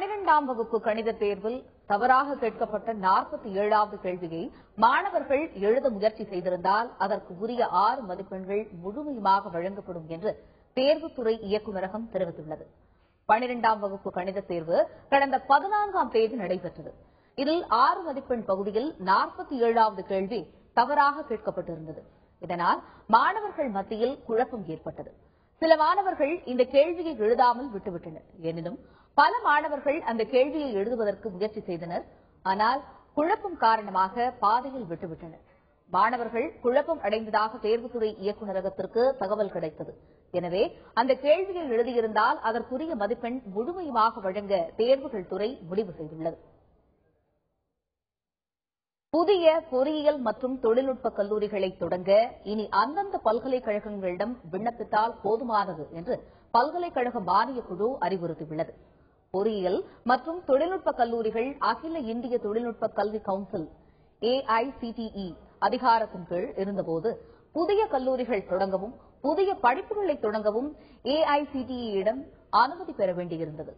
12ஆம் வகுப்பு கணித தேர்வில் தவறாக கேட்கப்பட்ட 47வது கேள்வியை மாணவர்கள் எழுத முயற்சி செய்திருந்தால் அதற்கு உரிய 6 மதிப்பெண்கள் முழுமையாக வழங்கப்படும் என்று தேர்வுத்துறை இயக்குநரகம் தெரிவித்துள்ளது. 12ஆம் வகுப்பு கணித தேர்வு கடந்த 14ஆம் தேதி நடைபெற்றது. இதில் 6 மதிப்பெண் பகுதியில் 47வது கேள்வி தவறாக கேட்கப்பட்டிருந்தது. இதனால் மாணவர்கள் மத்தியில் குழப்பம் ஏற்பட்டது. சில மாணவர்கள் இந்த கேள்வியை எழுதாமல் விட்டுவிட்டனர். எனினும் பல மாணவர்கள் அந்த கேள்வியை எழுதுவதற்கு முயற்சி செய்தனர். ஆனால் குழப்பம் காரணமாக பாதையில் விட்டுவிட்டனர். மாணவர்கள் குழப்பம் அடைந்ததாக தேர்வுத்துறை இயக்குநரகத்திற்கு தகவல் கிடைத்தது. எனவே அந்த கேள்வியை எழுதியிருந்தால் அதற்குரிய மதிப்பெண் முழுமையாக வழங்க தேர்வுகள் துறை முடிவு செய்துள்ளது. புதிய பொறியியல் மற்றும் தொழில்நுட்ப கல்லூரிகளை தொடங்க இனி அந்தந்த பல்கலைக்கழகங்களிடம் விண்ணப்பித்தால் போதுமானது என்று பல்கலைக்கழக மானியக் குழு அறிவுறுத்தியுள்ளது. பொறியியல் மற்றும் தொழில்நுட்ப கல்லூரிகள் அகில இந்திய தொழில்நுட்ப கல்வி கவுன்சில் AICTE அதிகாரத்தின் கீழ் இருந்தபோது புதிய கல்லூரிகள் தொடங்கவும் புதிய படிப்புகளை தொடங்கவும் AICTE-யிடம் அனுமதி பெற வேண்டியிருந்தது.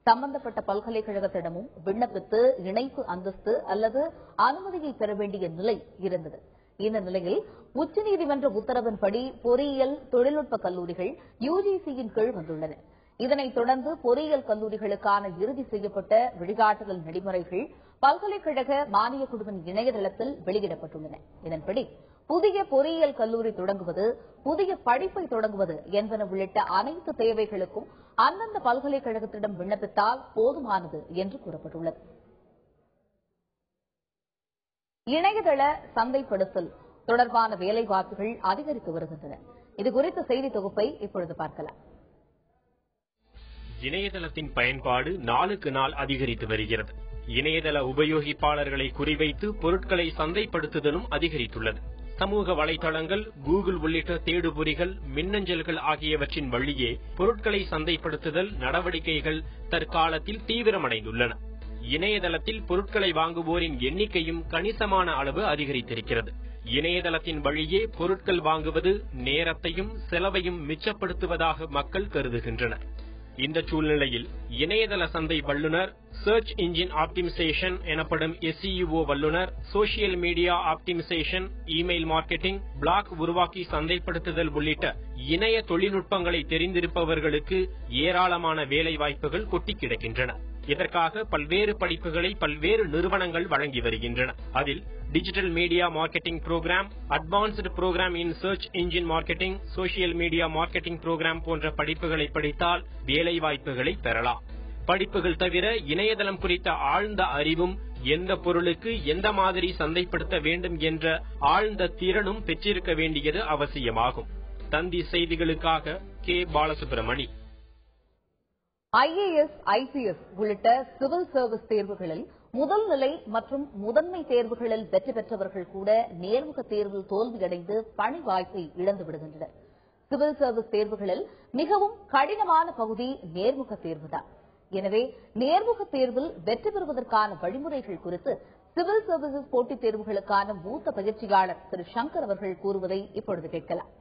சம்பந்தப்பட்ட பல்கலைக்கழகத்திடமும் விண்ணப்பித்து இணைப்பு அந்தஸ்து அல்லது அனுமதியை பெற வேண்டிய நிலை இருந்தது. இந்த நிலையில் உச்சநீதிமன்ற உத்தரவின்படி பொறியியல் தொழில்நுட்ப கல்லூரிகள் UGC-யின் கீழ் வந்துள்ளன. இதனைத் தொடர்ந்து பொறியியல் கல்லூரிகளுக்கான இறுதி செய்யப்பட்ட வழிகாட்டுதல் நெறிமுறைகள் பல்கலைக்கழக மானியக் குழுவின் இணையதளத்தில் வெளியிடப்பட்டுள்ளன. இதன்படி புதிய பொறியியல் கல்லூரி தொடங்குவது, புதிய படிப்பை தொடங்குவது என்பன உள்ளிட்ட அனைத்து தேவைகளுக்கும் அந்தந்த பல்கலைக்கழகத்திடம் விண்ணப்பித்தால் போதுமானது என்று கூறப்பட்டுள்ளது. இணையதள சந்தைப்படுத்தல் தொடர்பான வேலைவாய்ப்புகள் அதிகரித்து வருகின்றன. இதுகுறித்த செய்தி தொகுப்பை இப்பொழுது பார்க்கலாம். இணையதளத்தின் பயன்பாடு நாளுக்கு நாள் அதிகரித்து வருகிறது. இணையதள உபயோகிப்பாளர்களை குறிவைத்து பொருட்களை சந்தைப்படுத்துதலும் அதிகரித்துள்ளது. சமூக வலைதளங்கள், கூகுள் உள்ளிட்ட தேடுபொறிகள், மின்னஞ்சல்கள் ஆகியவற்றின் வழியே பொருட்களை சந்தைப்படுத்துதல் நடவடிக்கைகள் தற்காலத்தில் தீவிரமடைந்துள்ளன. இணையதளத்தில் பொருட்களை வாங்குவோரின் எண்ணிக்கையும் கணிசமான அளவு அதிகரித்திருக்கிறது. இணையதளத்தின் வழியே பொருட்கள் வாங்குவது நேரத்தையும் செலவையும் மிச்சப்படுத்துவதாக மக்கள் கருதுகின்றனர். இந்த சூழ்நிலையில் இணையதள சந்தை வல்லுநர், சர்ச் இன்ஜின் ஆப்டிமைசேஷன் எனப்படும் SEO வல்லுநர், social media optimisation, email marketing, blog உருவாக்கி சந்தைப்படுத்துதல் உள்ளிட்ட இணைய தொழில்நுட்பங்களை தெரிந்திருப்பவர்களுக்கு ஏராளமான வேலை வாய்ப்புகள் கொட்டி கிடக்கின்றன. இதற்காக பல்வேறு படிப்புகளை பல்வேறு நிறுவனங்கள் வழங்கி வருகின்றன. அதில் digital media marketing program, advanced program in search engine marketing, social media marketing program போன்ற படிப்புகளை படித்தால் வேலை வாய்ப்புகளை பெறலாம். படிப்புகள் தவிர இணையதளம் குறித்த ஆழ்ந்த அறிவும், எந்த பொருளுக்கு எந்த மாதிரி சந்தைப்படுத்த வேண்டும் என்ற ஆழ்ந்த திறனும் பெற்றிருக்க வேண்டியது அவசியமாகும். தந்தி செய்திகளுக்காக K. பாலசுப்ரமணி. IAS, IPS உள்ளிட்ட சிவில் சர்வீஸ் தேர்வுகளில் முதல் நிலை மற்றும் முதன்மை தேர்வுகளில் வெற்றி பெற்றவர்கள் கூட நேர்முக தேர்வில் தோல்வியடைந்து பணி வாய்ப்பை இழந்து விடுகின்றனர். சிவில் சர்வீஸ் தேர்வுகளில் மிகவும் கடினமான பகுதி நேர்முக தேர்வுதான். எனவே நேர்முக தேர்வில் வெற்றி பெறுவதற்கான வழிமுறைகள் குறித்து சிவில் சர்வீசஸ் போட்டித் தேர்வுகளுக்கான மூத்த பயிற்சியாளர் திரு சங்கர் அவர்கள் கூறுவதை இப்பொழுது கேட்கலாம்.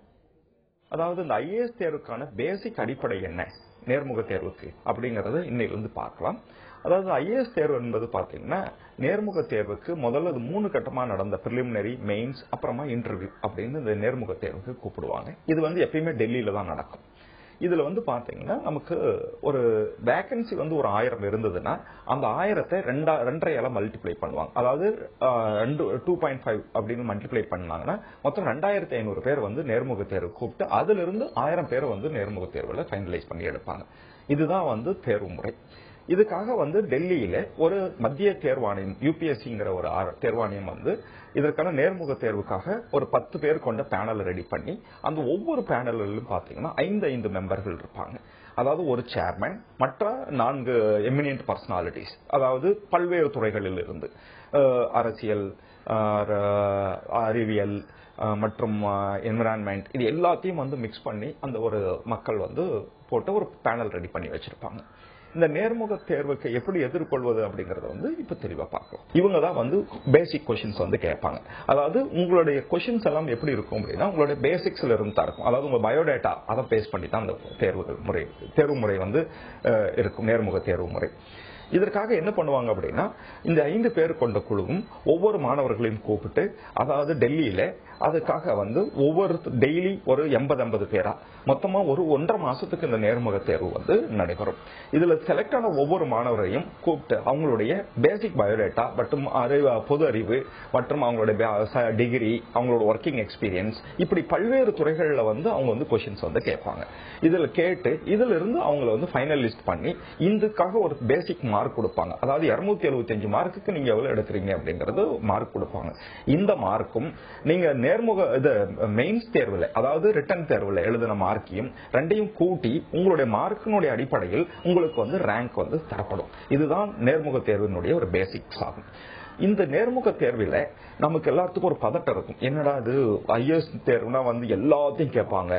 அதாவது இந்த IAS தேர்வுக்கான பேசிக் அடிப்படை என்ன நேர்முக தேர்வுக்கு அப்படிங்கறத இன்னையிலிருந்து பார்க்கலாம். அதாவது IAS தேர்வு என்பது பாத்தீங்கன்னா நேர்முக தேர்வுக்கு முதல்ல 3 கட்டமா நடந்த பிரிலிமினரி, மெயின்ஸ், அப்புறமா இன்டர்வியூ அப்படின்னு இந்த நேர்முக தேர்வுக்கு கூப்பிடுவாங்க. இது எப்பயுமே டெல்லியில தான் நடக்கும். இதுல பாத்தீங்கன்னா நமக்கு ஒரு வேகன்சி ஒரு 1000 இருந்ததுன்னா அந்த 1000-ஐ 2.5 மல்டிப்ளை பண்ணுவாங்க. அதாவது 2.5 அப்படின்னு மல்டிப்ளை பண்ணாங்கன்னா மொத்தம் 2500 பேர் நேர்முக தேர்வு கூப்பிட்டு அதுல இருந்து 1000 பேர் நேர்முக தேர்வுல ஃபைனலைஸ் பண்ணி எடுப்பாங்க. இதுதான் தேர்வு முறை. இதுக்காக டெல்லியில ஒரு மத்திய தேர்வாணையம் UPSCங்கிற ஒரு தேர்வாணையம் இதற்கான நேர்முக தேர்வுக்காக ஒரு 10 பேர் கொண்ட பேனல் ரெடி பண்ணி அந்த ஒவ்வொரு பேனலிலும் பாத்தீங்கன்னா 5 மெம்பர்கள் இருப்பாங்க. அதாவது ஒரு சேர்மன், மற்ற 4 எமினன்ட் பர்சனாலிட்டிஸ், அதாவது பல்வேறு துறைகளில் இருந்து அரசியல், அறிவியல் மற்றும் என்விரான்மெண்ட், இது எல்லாத்தையும் மிக்ஸ் பண்ணி அந்த ஒரு மக்கள் போட்டு ஒரு பேனல் ரெடி பண்ணி வச்சிருப்பாங்க. இந்த நேர்முக தேர்வுக்கு எப்படி எதிர்கொள்வது அப்படிங்கறத இப்ப தெளிவா பார்க்கலாம். இவங்க தான் பேசிக் கொஸ்டின்ஸ் கேட்பாங்க. அதாவது உங்களுடைய கொஸ்டின்ஸ் எல்லாம் எப்படி இருக்கும் அப்படின்னா உங்களுடைய பேசிக்ஸ்ல இருந்து தான் இருக்கும். அதாவது உங்க பயோடேட்டா அதை பேஸ் பண்ணி தான் அந்த தேர்வு முறை இருக்கும் நேர்முக தேர்வு முறை. இதற்காக என்ன பண்ணுவாங்க அப்படின்னா, இந்த 5 பேர் கொண்ட குழுவும் ஒவ்வொரு மாணவர்களையும் கூப்பிட்டு, அதாவது டெல்லியில அதுக்காக ஒவ்வொரு டெய்லி ஒரு 80-50 பேரா மொத்தமா ஒரு 1.5 மாசத்துக்கு இந்த நேர்முக தேர்வு நடைபெறும். இதுல செலக்ட் ஆன ஒவ்வொரு மாணவரையும் கூப்பிட்டு அவங்களுடைய பேசிக் பயோடேட்டா மற்றும் பொது அறிவு மற்றும் அவங்களுடைய டிகிரி, அவங்களோட ஒர்க்கிங் எக்ஸ்பீரியன்ஸ், இப்படி பல்வேறு துறைகள்ல அவங்க கொஸ்டின்ஸ் கேட்பாங்க. இதுல கேட்டு இதுல இருந்து அவங்களை ஃபைனலிஸ்ட் பண்ணி இதுக்காக ஒரு பேசிக் மார்க் கொடுப்பாங்க. அதாவது 275 மார்க்குக்கு நீங்க எவ்வளவு எடுக்கிறீங்க அப்படிங்கறது மார்க் கொடுப்பாங்க. இந்த மார்க்கும் நீங்க நேர்முக மெயின்ஸ் தேர்வுல, அதாவது ரிட்டன் தேர்வுல எழுதின மார்க்கையும் ரெண்டையும் கூட்டி உங்களுடைய மார்க்கினுடைய அடிப்படையில் உங்களுக்கு ரேங்க் தரப்படும். இதுதான் நேர்முக தேர்வினுடைய ஒரு பேசிக்ஸ் ஆகும். இந்த நேர்முக தேர்வில் நமக்கு எல்லாத்துக்கும் ஒரு பதட்டம் இருக்கும். என்னடா இது ஐஏஎஸ் தேர்வுனா எல்லாத்தையும் கேட்பாங்க,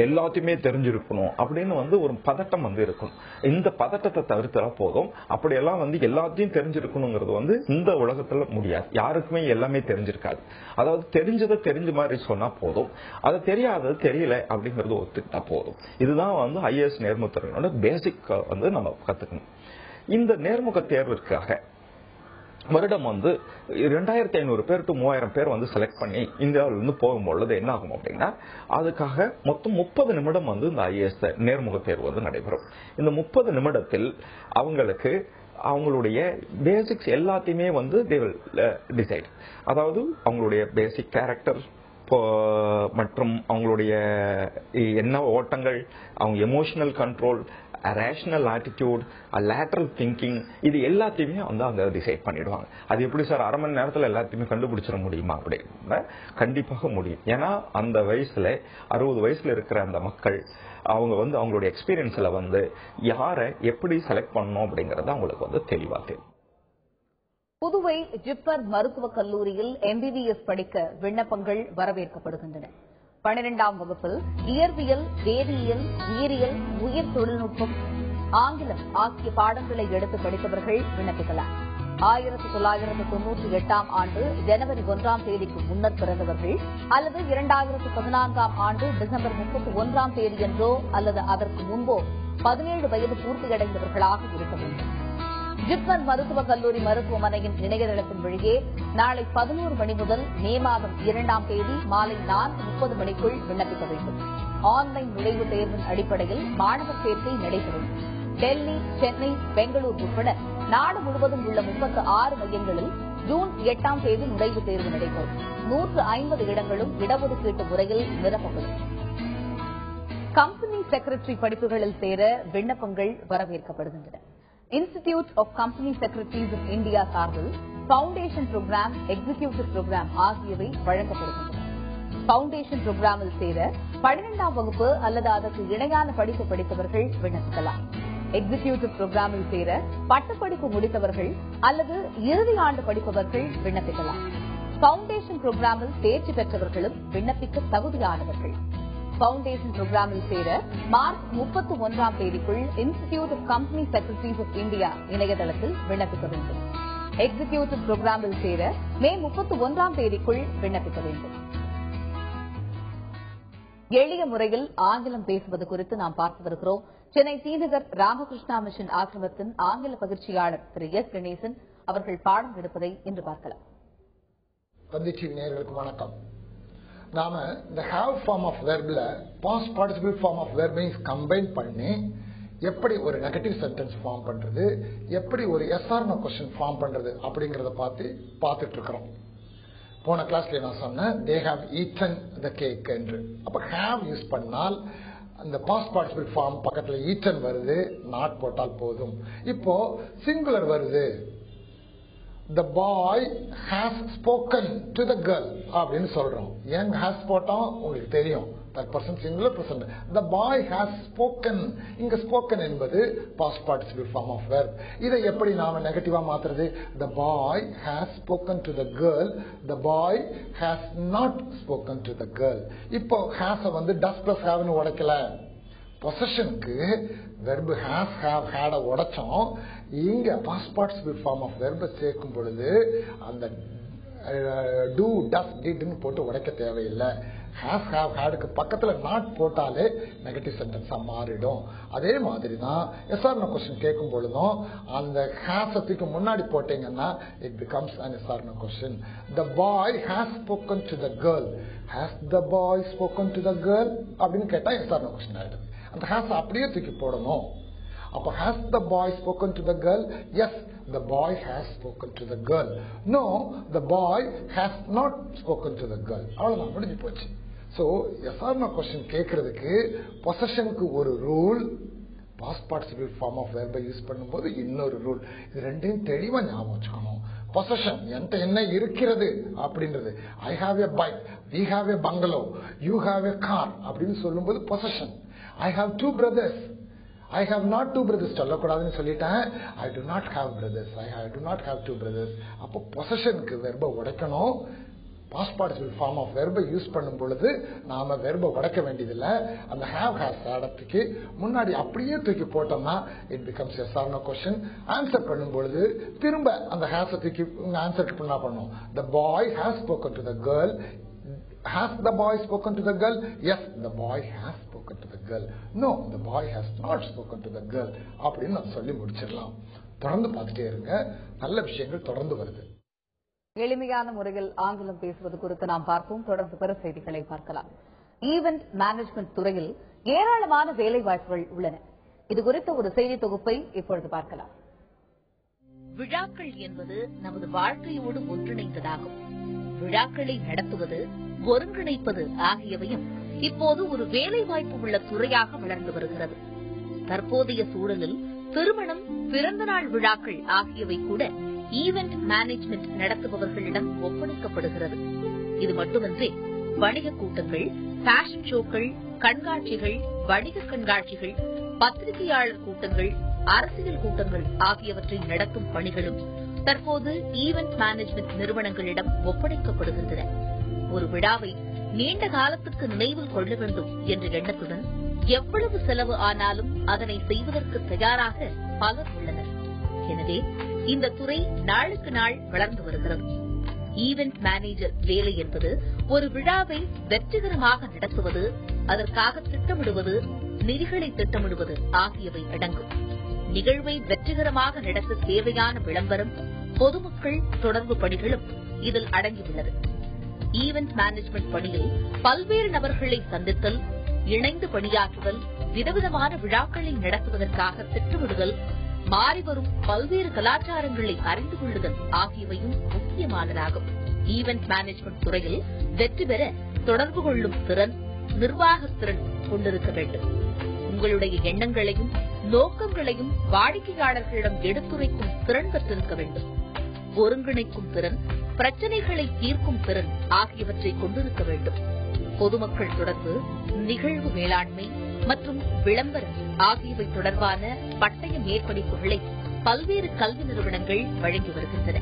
எல்லாத்தையுமே தெரிஞ்சிருக்கணும் அப்படின்னு ஒரு பதட்டம் இருக்கும். இந்த பதட்டத்தை தவிர்த்தா போதும். அப்படியெல்லாம் எல்லாத்தையும் தெரிஞ்சிருக்கணுங்கிறது இந்த உலகத்துல முடியாது. யாருக்குமே எல்லாமே தெரிஞ்சிருக்காது. அதாவது தெரிஞ்சதை தெரிஞ்ச மாதிரி சொன்னா போதும், அது தெரியாதது தெரியல அப்படிங்கறது ஒத்துக்கிட்டா போதும். இதுதான் ஐஏஎஸ் நேர்முக தேர்வோட பேசிக் நம்ம கத்துக்கணும். இந்த நேர்முக தேர்விற்காக வருடம் 2500 பேர் டு 3000 பேர் செலக்ட் பண்ணி இந்தியாவிலிருந்து போகும்பொழுது என்ன ஆகும் அப்படின்னா, அதுக்காக மொத்தம் 30 நிமிடம் இந்த ஐஏஎஸ் நேர்முக தேர்வு நடைபெறும். இந்த 30 நிமிடத்தில் அவங்களுக்கு அவங்களுடைய பேசிக்ஸ் எல்லாத்தையுமே டிசைட், அதாவது அவங்களுடைய பேசிக் கேரக்டர் மற்றும் அவங்களுடைய என்ன ஓட்டங்கள், அவங்க emotional control, rational attitude, lateral thinking, இது எல்லாத்தையுமே அவங்க டிசைட் பண்ணிடுவாங்க. அது எப்படி சார் 1/2 மணி நேரத்தில் எல்லாத்தையுமே கண்டுபிடிச்சிட முடியுமா அப்படின்னா கண்டிப்பாக முடியும். ஏன்னா அந்த வயசுல 60 வயசுல இருக்கிற அந்த மக்கள் அவங்க அவங்களுடைய எக்ஸ்பீரியன்ஸ்ல யாரை எப்படி செலக்ட் பண்ணணும் அப்படிங்கறது அவங்களுக்கு தெளிவா தெரியும். புதுவை ஜிப்மர் மருத்துவக் கல்லூரியில் MBBS படிக்க விண்ணப்பங்கள் வரவேற்கப்படுகின்றன. 12ஆம் வகுப்பில் இயற்பியல், வேதியியல், உயிரியல், உயிர் தொழில்நுட்பம், ஆங்கிலம் ஆகிய பாடங்களை எடுத்து படித்தவர்கள் விண்ணப்பிக்கலாம். 1998ஆம் ஆண்டு ஜனவரி 1ஆம் தேதிக்கு முன்னர் பிறந்தவர்கள் அல்லது 2014ஆம் ஆண்டு டிசம்பர் 31ஆம் தேதியன்றோ அல்லது அதற்கு முன்போ 17 வயது பூர்த்தியடைந்தவர்களாக இருக்க வேண்டும். ஜிப்மர் மருத்துவக் கல்லூரி மருத்துவமனையின் இணையதளத்தின் வழியே நாளை 11 மணி முதல் மே மாதம் 2ஆம் தேதி மாலை 4:30 மணிக்குள் விண்ணப்பிக்க வேண்டும். ஆன்லைன் நுழைவுத் தேர்வின் அடிப்படையில் மாணவர் சேர்க்கை நடைபெறும். டெல்லி, சென்னை, பெங்களூர் உட்பட நாடு முழுவதும் உள்ள 36 மையங்களில் ஜூன் 8ஆம் தேதி நுழைவுத் தேர்வு நடைபெறும். 150 இடங்களும் இடஒதுக்கீட்டு முறையில் நிரப்பப்படும். கம்பெனி செக்ரட்டரி படிப்புகளில் சேர விண்ணப்பங்கள் வரவேற்கப்படுகின்றன. Institute of company secretaries of India சார்பில் பவுண்டேஷன் புரோகிராம், எக்ஸிகியூட்டிவ் புரோகிராம் ஆகியவை வழங்கப்படுகின்றன. பவுண்டேஷன் புரோகிராமில் சேர 12ஆம் வகுப்பு அல்லது அதற்கு இணையான படிப்பு படித்தவர்கள் விண்ணப்பிக்கலாம். எக்ஸிகியூட்டிவ் புரோகிராமில் சேர பட்டப்படிப்பு முடித்தவர்கள் அல்லது இறுதி ஆண்டு படிப்பவர்கள் விண்ணப்பிக்கலாம். பவுண்டேஷன் புரோகிராமில் தேர்ச்சி பெற்றவர்களும் விண்ணப்பிக்க தகுதியானவர்கள். பவுண்டேஷன் புரோகிராமில் சேர மார்ச் 31ஆம் தேதிக்குள் institute of company secretaries of India இணையதளத்தில் விண்ணப்பிக்க வேண்டும். எக்ஸிகியூட்டிவ் புரோகிராமில் சேர மே 31ஆம் தேதிக்குள் விண்ணப்பிக்க வேண்டும். எளிய முறையில் ஆங்கிலம் பேசுவது குறித்து நாம் பார்த்து வருகிறோம். சென்னை தீநகர் ராமகிருஷ்ணா மிஷன் ஆசிரமத்தின் ஆங்கில பயிற்சியாளர் திரு எஸ் கணேசன் அவர்கள் பாடம் எடுப்பதை இன்று பார்க்கலாம். வணக்கம். நாம இந்த ஹேவ் ஃபார்ம் ஆஃப் வெர்ப்ல பாஸ்ட் பார்ட்டிசிபிள் ஃபார்ம் ஆஃப் வெர்பைஸ் கம்பைன் பண்ணி எப்படி ஒரு நெகட்டிவ் சென்டென்ஸ் ஃபார்ம் பண்றது, எப்படி ஒரு yes or no question form பண்றது அப்படிங்கறத பார்த்துட்டு இருக்கிறோம். போன கிளாஸ்ல நான் சொன்னேன் they have eaten the cake என்று. அப்ப have யூஸ் பண்ணால் அந்த பாஸ்ட் பார்ட்டிசிபிள் ஃபார்ம் பக்கத்துல eaten வருது, நாட் போட்டால் போதும். இப்போ சிங்குலர் வருது, the boy has spoken to the girl அப்படின்னு சொல்றோம். ஏன் has போட்டோம் உங்களுக்கு தெரியும். that person singular person. the boy has spoken. இங்க spoken என்பது past participle form of verb. இதை எப்படி நாம நெகட்டிவா மாத்துறது? the boy has spoken to the girl, the boy has not spoken to the girl. இப்போ has does plus have னு உடைக்கல. பொசஷனுக்கு verb has, have, had உடைச்சோம். இங்க பாஸ்ட் பார்ட்டிசிபிள் ஃபார்ம் ஆஃப் வெர்பை சேர்க்கும் பொழுது அந்த டூ டஸ் டிட்னு போட்டு உடைக்க தேவையில்லை. ஹேஸ் ஹேவ் ஹேடுக்கு பக்கத்துல நாட் போட்டாலே நெகட்டிவ் சென்டென்ஸா மாறிடும். அதே மாதிரி தான் எஸ்ஆர்னோ கொஸ்டின் கேட்கும் பொழுதும் அந்த ஹேஸத்துக்கு முன்னாடி போட்டீங்கன்னா it becomes an yes or no question. The boy has spoken to the girl. Has the boy spoken to the girl அப்படின்னு கேட்டா எஸ்ஆர்னோ கொஸ்டின் ஆயிடுது. அந்த ஹேஸ் அப்படியே தூக்கி போடணும். அப்ப has the boy spoken to the girl? Yes, the boy has spoken to the girl. No, the boy has not spoken to the girl. அவ்வளவுதான், முடிஞ்சு போச்சு. சோ எஸ்ஆர்னோ கொஸ்டின் கேட்கறதுக்கு பொசஷனுக்கு ஒரு rule, past participle form of வெர்பை use பண்ணும்போது இன்னொரு rule. இது ரெண்டையும் தெளிவா ஞாபகம் வச்சுக்கணும். பொசஷன் என்கிட்ட என்ன இருக்கிறது அப்படின்றது. I have a bike, we have a bungalow, you have a car அப்படின்னு சொல்லும்போது பொசஷன். ஐ ஹாவ் 2 brothers, I have not 2 brothers சொல்லக்கூடாதுன்னு சொல்லிட்டேன். I do not have brothers, I do not have 2 brothers. அப்போ பொசஷனுக்கு வெர்பை உடைக்கணும். பாஸ்ட் பார்ட்டிசிபிள் ஃபார்ம் ஆஃப் வெர்பை யூஸ் பண்ணும் பொழுது நாம வெர்பை உடைக்க வேண்டியதில்லை. அந்த ஹேவ் ஹேஸ் இடத்துக்கு முன்னாடி அப்படியே தூக்கி போட்டோம்னா it becomes yes or no question. Answer பண்ணும் பொழுது திரும்ப அந்த ஹேஸ் தூக்கி ஆன்சருக்கு என்ன பண்ணும்? The boy has spoken to the girl. Has the boy spoken to the girl? Yes, the boy has spoken to the girl. No, the boy has not spoken to the girl. அப்படின்னு நான் சொல்லி முடிச்சிடலாம். தொடர்ந்து பார்த்துட்டே இருங்க, நல்ல விஷயங்கள் தொடர்ந்து வருது. எளிமையான முறையில் ஆங்கிலம் பேசுவது குறித்து நாம் பார்ப்போம். தொடர்ந்து பிற செய்திகளை பார்க்கலாம். ஈவென்ட் மேனேஜ்மெண்ட் துறையில் ஏராளமான வேலை வாய்ப்புகள் உள்ளன. இது குறித்த ஒரு செய்தி தொகுப்பை இப்பொழுது பார்க்கலாம். விழாக்கள் என்பது நமது வாழ்க்கையோடு ஒன்றிணைந்ததாகும். விழாக்களை நடத்துவது, ஒருங்கிணைப்பது ஆகியவையும் இப்போது ஒரு வேலை வாய்ப்பு உள்ள துறையாக வளர்ந்து வருகிறது. தற்போதைய சூழலில் திருமணம், பிறந்தநாள் விழாக்கள் ஆகியவை கூட ஈவென்ட் மேனேஜ்மெண்ட் நடத்துபவர்களிடம் ஒப்படைக்கப்படுகிறது. இது மட்டுமின்றி வணிக கூட்டங்கள், ஃபேஷன் ஷோக்கள், கண்காட்சிகள், வணிக கண்காட்சிகள், பத்திரிகையாளர் கூட்டங்கள், அரசியல் கூட்டங்கள் ஆகியவற்றை நடத்தும் பணிகளும் தற்போது ஈவென்ட் மேனேஜ்மெண்ட் நிறுவனங்களிடம் ஒப்படைக்கப்படுகின்றன. ஒரு விழாவை நீண்ட காலத்துக்கு நினைவில் கொள்ள வேண்டும் என்ற எண்ணத்துடன் எவ்வளவு செலவு ஆனாலும் அதனை செய்வதற்கு தயாராக பலர் உள்ளனர். எனவே இந்த துறை நாளுக்கு நாள் வளர்ந்து வருகிறது. ஈவென்ட் மேனேஜர் வேலை என்பது ஒரு விழாவை வெற்றிகரமாக நடத்துவது, அதற்காக திட்டமிடுவது, நிதிகளை திட்டமிடுவது ஆகியவை அடங்கும். நிகழ்வை வெற்றிகரமாக நடத்த தேவையான விளம்பரம், பொதுமக்கள் தொடர்பு பணிகளும் இதில் அடங்கியுள்ளது. ஈவென்ட் மேனேஜ்மெண்ட் பணியில் பல்வேறு நபர்களை சந்தித்தல், இணைந்து பணியாற்றுதல், விதவிதமான விழாக்களை நடத்துவதற்காக திட்டமிடுதல், மாறிவரும் பல்வேறு கலாச்சாரங்களை அறிந்து கொள்ளுதல் ஆகியவையும் முக்கியமானதாகும். ஈவென்ட் மேனேஜ்மெண்ட் துறையில் வெற்றி பெற தொடர்பு கொள்ளும் திறன், நிர்வாகத்திறன் கொண்டிருக்க வேண்டும். உங்களுடைய எண்ணங்களையும் நோக்கங்களையும் வாடிக்கையாளர்களிடம் எடுத்துரைக்கும் திறன் பெற்றிருக்க வேண்டும். ஒருங்கிணைக்கும் திறன், பிரச்சனைகளை தீர்க்கும் திறன் ஆகியவற்றை கொண்டிருக்க வேண்டும். பொதுமக்கள் தொடர்பு, நிகழ்வு மேலாண்மை மற்றும் விளம்பரம் ஆகியவை தொடர்பான பட்டய மேற்படிப்புகளை பல்வேறு கல்வி நிறுவனங்கள் வழங்கி வருகின்றன.